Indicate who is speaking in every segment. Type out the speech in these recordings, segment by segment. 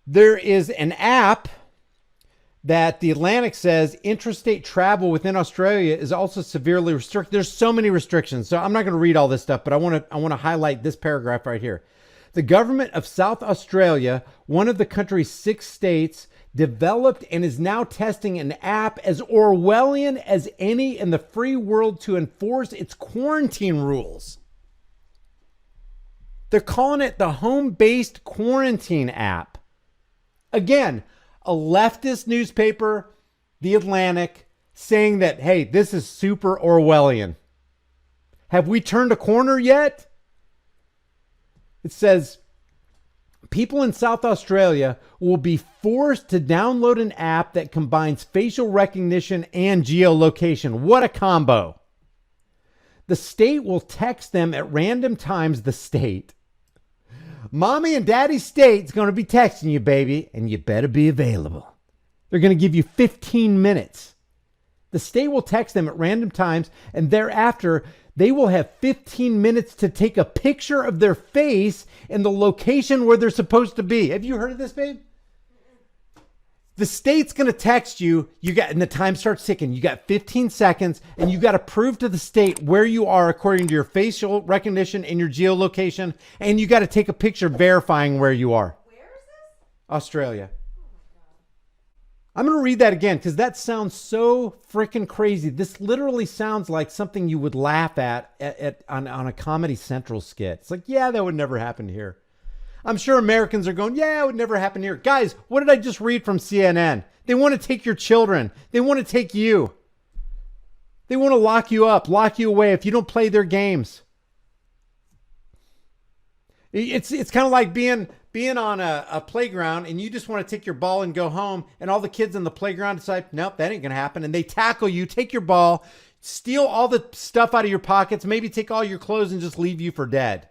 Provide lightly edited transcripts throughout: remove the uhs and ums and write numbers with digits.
Speaker 1: There is an app that the Atlantic says interstate travel within Australia is also severely restricted. There's so many restrictions. So I'm not going to read all this stuff, but I want to highlight this paragraph right here. The government of South Australia, one of the country's 6 states, developed and is now testing an app as Orwellian as any in the free world to enforce its quarantine rules. They're calling it the home-based quarantine app. Again, a leftist newspaper, The Atlantic, saying that, hey, this is super Orwellian. Have we turned a corner yet? It says, people in South Australia will be forced to download an app that combines facial recognition and geolocation. What a combo. The state will text them at random times, the state. Mommy and Daddy State's going to be texting you, baby, and you better be available. They're going to give you 15 minutes. The state will text them at random times, and thereafter, they will have 15 minutes to take a picture of their face in the location where they're supposed to be. Have you heard of this, babe? The state's going to text you, and the time starts ticking. You got 15 seconds, and you got to prove to the state where you are according to your facial recognition and your geolocation, and you got to take a picture verifying where you are.
Speaker 2: Where is this?
Speaker 1: Australia. I'm going to read that again because that sounds so freaking crazy. This literally sounds like something you would laugh at on a Comedy Central skit. It's like, yeah, that would never happen here. I'm sure Americans are going, yeah, it would never happen here. Guys, what did I just read from CNN? They want to take your children. They want to take you. They want to lock you up, lock you away if you don't play their games. It's kind of like being on a playground and you just want to take your ball and go home, and all the kids on the playground decide, nope, that ain't going to happen. And they tackle you, take your ball, steal all the stuff out of your pockets, maybe take all your clothes and just leave you for dead.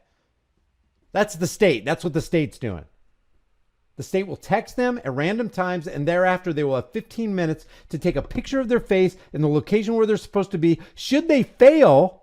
Speaker 1: That's the state. That's what the state's doing. The state will text them at random times, and thereafter they will have 15 minutes to take a picture of their face in the location where they're supposed to be. Should they fail,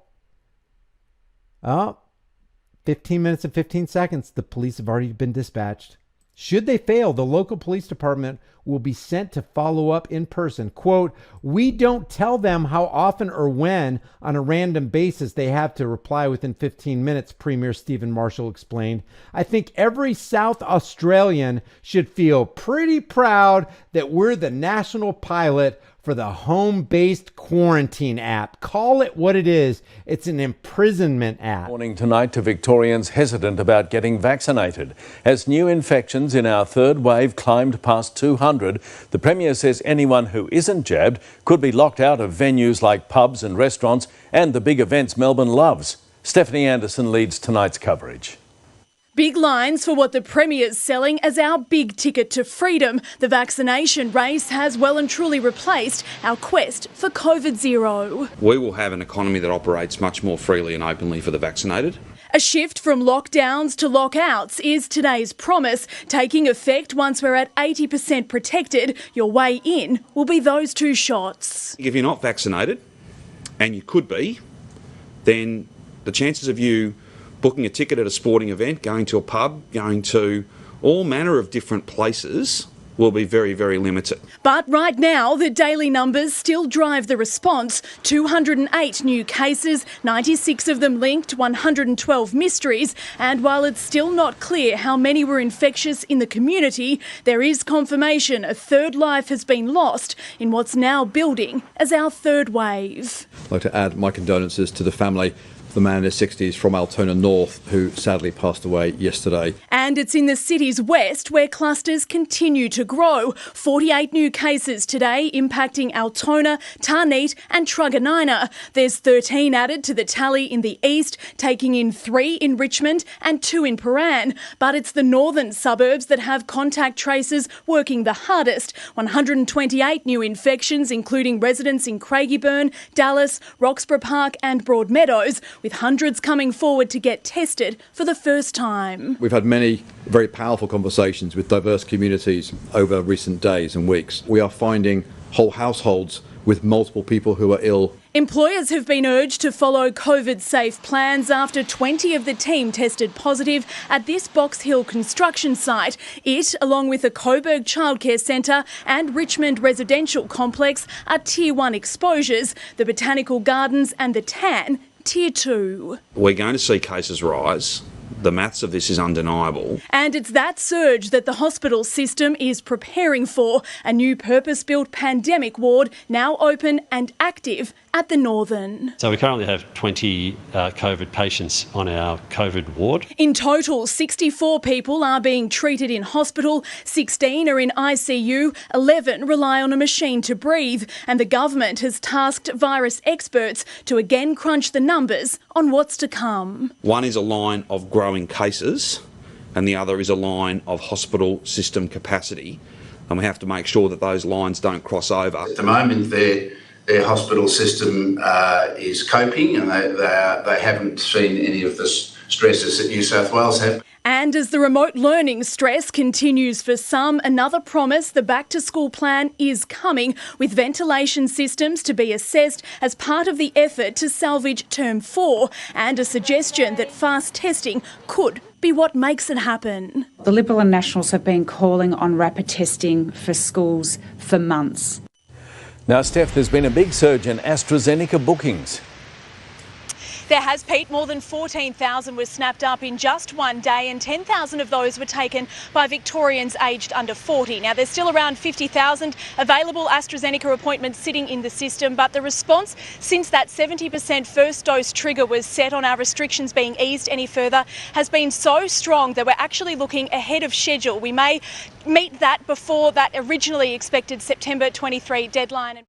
Speaker 1: 15 minutes and 15 seconds, the police have already been dispatched. Should they fail, the local police department will be sent to follow up in person. Quote, we don't tell them how often or when on a random basis they have to reply within 15 minutes, Premier Stephen Marshall explained. I think every South Australian should feel pretty proud that we're the national pilot for the home-based quarantine app. Call it what it is. It's an imprisonment app.
Speaker 3: Warning tonight to Victorians hesitant about getting vaccinated. As new infections in our third wave climbed past 200, the Premier says anyone who isn't jabbed could be locked out of venues like pubs and restaurants and the big events Melbourne loves. Stephanie Anderson leads tonight's coverage.
Speaker 4: Big lines for what the Premier's selling as our big ticket to freedom. The vaccination race has well and truly replaced our quest for COVID zero.
Speaker 5: We will have an economy that operates much more freely and openly for the vaccinated.
Speaker 4: A shift from lockdowns to lockouts is today's promise, taking effect once we're at 80% protected. Your way in will be those 2 shots.
Speaker 5: If you're not vaccinated, and you could be, then the chances of you booking a ticket at a sporting event, going to a pub, going to all manner of different places will be very, very limited.
Speaker 4: But right now, the daily numbers still drive the response. 208 new cases, 96 of them linked, 112 mysteries. And while it's still not clear how many were infectious in the community, there is confirmation a third life has been lost in what's now building as our third wave.
Speaker 6: I'd like to add my condolences to the family of the man in his 60s from Altona North who sadly passed away yesterday.
Speaker 4: And it's in the city's west where clusters continue to grow. 48 new cases today impacting Altona, Tarneit and Truganina. There's 13 added to the tally in the east, taking in 3 in Richmond and 2 in Paran. But it's the northern suburbs that have contact tracers working the hardest. 128 new infections, including residents in Craigieburn, Dallas, Roxburgh Park and Broadmeadows, with hundreds coming forward to get tested for the first time.
Speaker 6: We've had many very powerful conversations with diverse communities over recent days and weeks. We are finding whole households with multiple people who are ill.
Speaker 4: Employers have been urged to follow COVID-safe plans after 20 of the team tested positive at this Box Hill construction site. It, along with the Coburg Childcare Centre and Richmond Residential Complex, are Tier 1 exposures, the Botanical Gardens and the Tan, Tier 2.
Speaker 5: We're going to see cases rise. The maths of this is undeniable.
Speaker 4: And it's that surge that the hospital system is preparing for. A new purpose-built pandemic ward now open and active at the Northern.
Speaker 2: So we currently have 20 COVID patients on our COVID ward.
Speaker 4: In total, 64 people are being treated in hospital, 16 are in ICU, 11 rely on a machine to breathe, and the government has tasked virus experts to again crunch the numbers on what's to come.
Speaker 5: One is a line of growing cases and the other is a line of hospital system capacity, and we have to make sure that those lines don't cross over.
Speaker 7: At the moment, their hospital system is coping, and they haven't seen any of the stresses that New South Wales have.
Speaker 4: And as the remote learning stress continues for some, another promise, the back-to-school plan is coming, with ventilation systems to be assessed as part of the effort to salvage Term 4, and a suggestion that fast testing could be what makes it happen.
Speaker 8: The Liberal and Nationals have been calling on rapid testing for schools for months.
Speaker 3: Now, Steph, there's been a big surge in AstraZeneca bookings.
Speaker 4: There has, Pete. More than 14,000 were snapped up in just one day, and 10,000 of those were taken by Victorians aged under 40. Now, there's still around 50,000 available AstraZeneca appointments sitting in the system, but the response since that 70% first dose trigger was set on our restrictions being eased any further has been so strong that we're actually looking ahead of schedule. We may meet that before that originally expected September 23 deadline.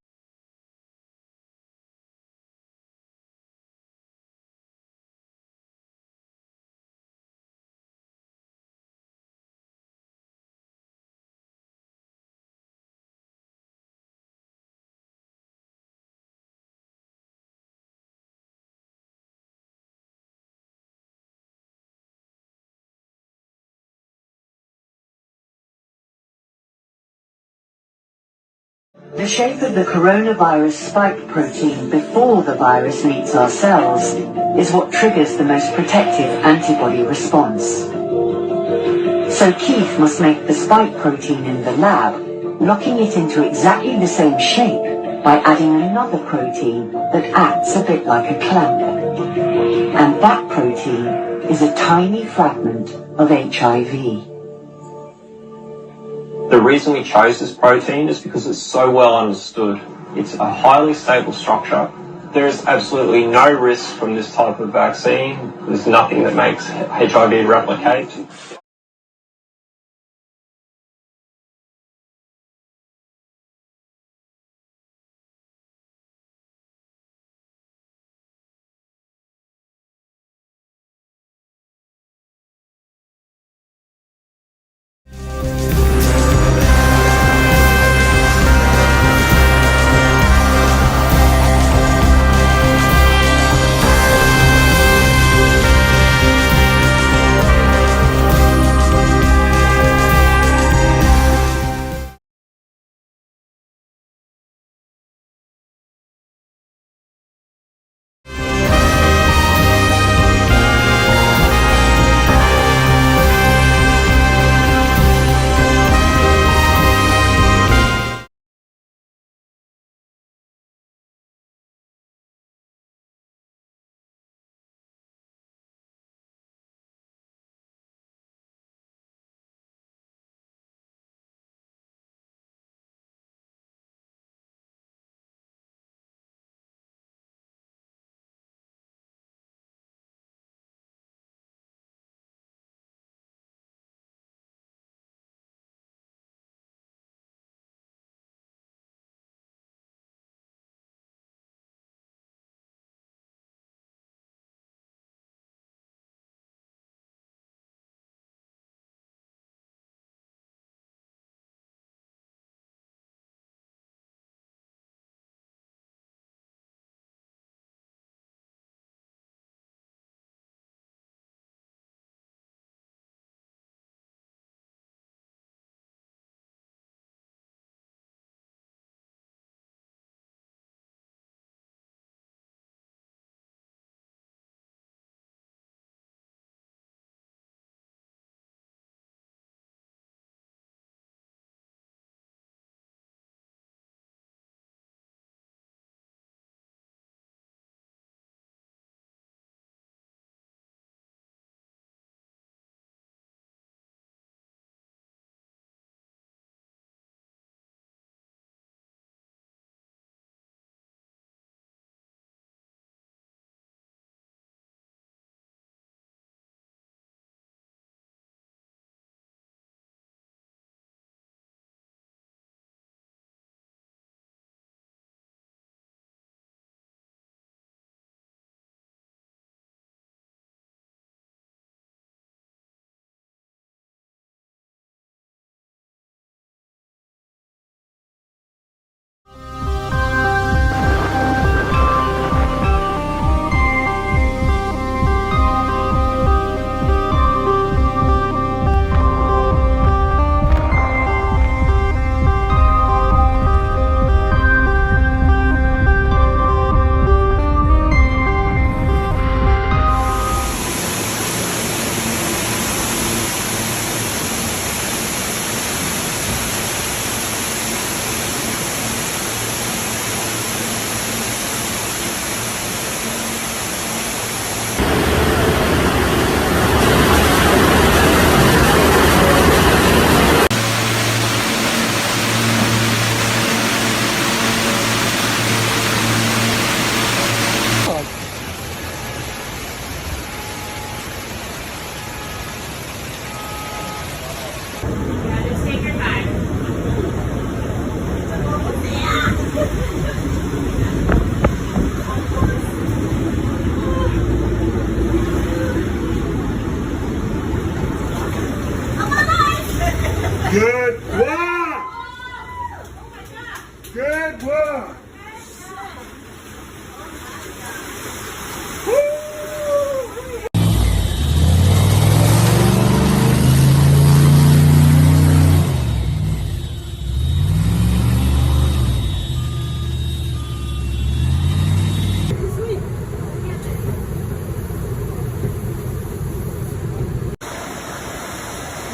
Speaker 9: The shape of the coronavirus spike protein before the virus meets our cells is what triggers the most protective antibody response. So Keith must make the spike protein in the lab, locking it into exactly the same shape by adding another protein that acts a bit like a clamp. And that protein is a tiny fragment of HIV.
Speaker 10: The reason we chose this protein is because it's so well understood. It's a highly stable structure. There is absolutely no risk from this type of vaccine. There's nothing that makes HIV replicate.
Speaker 11: Good work.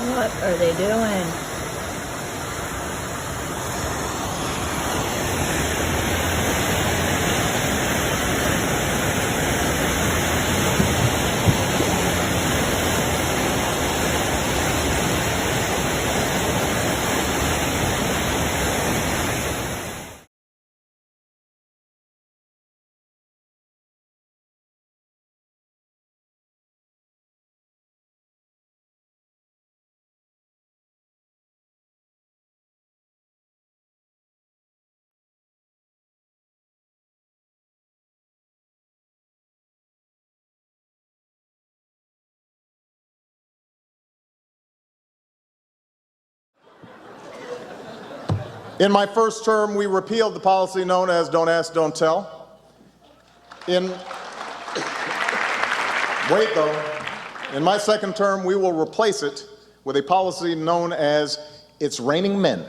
Speaker 12: What are they doing?
Speaker 13: In my first term, we repealed the policy known as Don't Ask, Don't Tell. In my second term, we will replace it with a policy known as It's Raining Men.